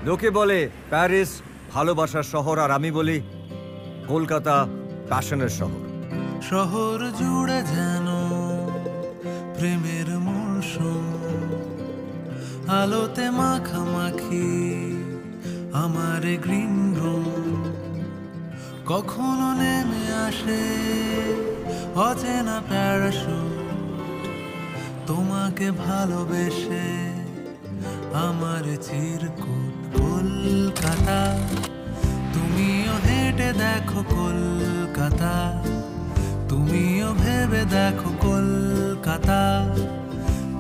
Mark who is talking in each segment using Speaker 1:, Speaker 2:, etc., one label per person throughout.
Speaker 1: লোকে বলে প্যারিস ভালোবাসার শহর, আর আমি বলি কলকাতা প্যাশনের শহর।
Speaker 2: শহর জুড়ে যেন প্রেমের মৌসুম, আলোতে মাখামাখি আমার গ্রিন রুম। কখনো নেমে আসে অচেনা প্যারাশুট, তোমাকে ভালোবেসে আমার চিরকুট। কলকাতা তুমিও হেঁটে দেখো, কলকাতা তুমিও ভেবে দেখো, কলকাতা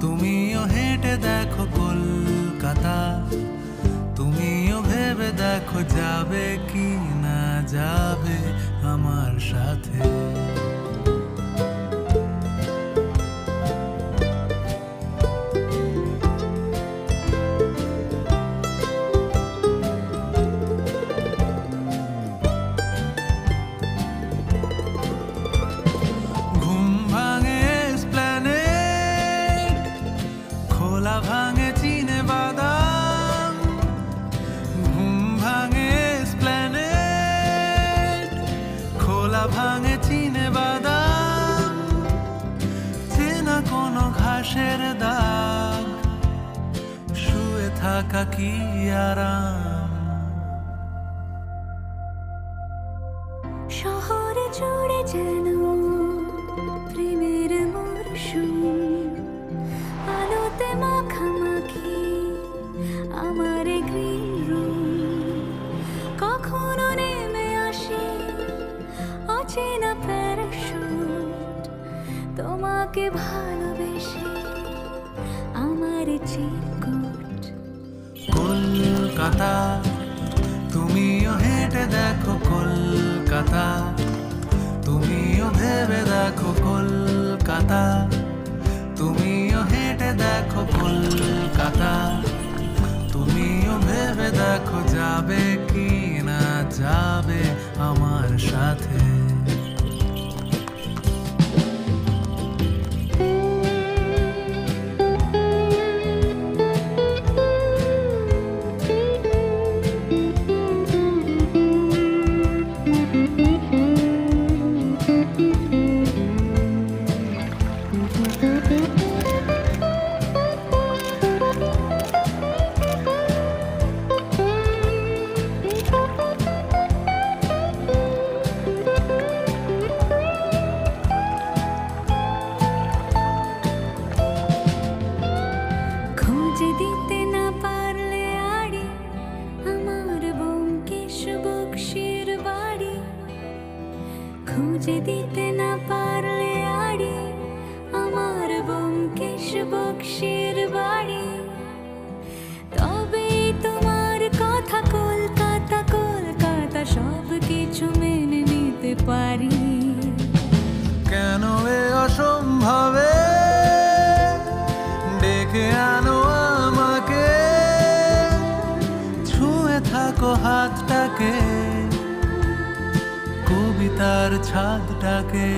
Speaker 2: তুমিও হেঁটে দেখো, কলকাতা তুমিও ভেবে দেখো, যাবে কি না যাবে আমার সাথে। ভাঙে চিনে বাদাম, ঘুম ভাঙে এসপ্ল্যানেড, খোলা ভাঙে চিনে বাদাম, চেনা কোনো ঘাসের দাগ, শুয়ে থাকা কি আরাম।
Speaker 3: শহরে জুড়ে যেন প্রেমের মরশুম, আলোতে মাখামাখি আমার গ্রিন রুম। কখনো নেমে আসে অচেনা প্যারাশুট, তোমাকে ভালোবেসে আমার চিরকুট।
Speaker 2: কলকাতা তুমিও হেঁটে দেখো, কলকাতা তুমিও ভেবে দেখো, কলকাতা তুমিও হেঁটে দেখো, কলকাতা তুমিও ভেবে দেখো, যাবে কি না যাবে আমার সাথে।
Speaker 3: দিতে না পারলে আড়ি আমার ব্যোমকেশ বক্সির বাড়ি, খুঁজে দিতে না পারলে আড়ি আমার ব্যোমকেশ বক্সির বাড়ি, তবে তোমার কথা কলকাতা, কলকাতা সব কিছু মেনে নিতে পারি।
Speaker 2: কেন এ অসম্ভবে ডেকে আনো আমাকে, ছুঁয়ে থাকো হাতটাকে, কবিতার ছাদটাকে।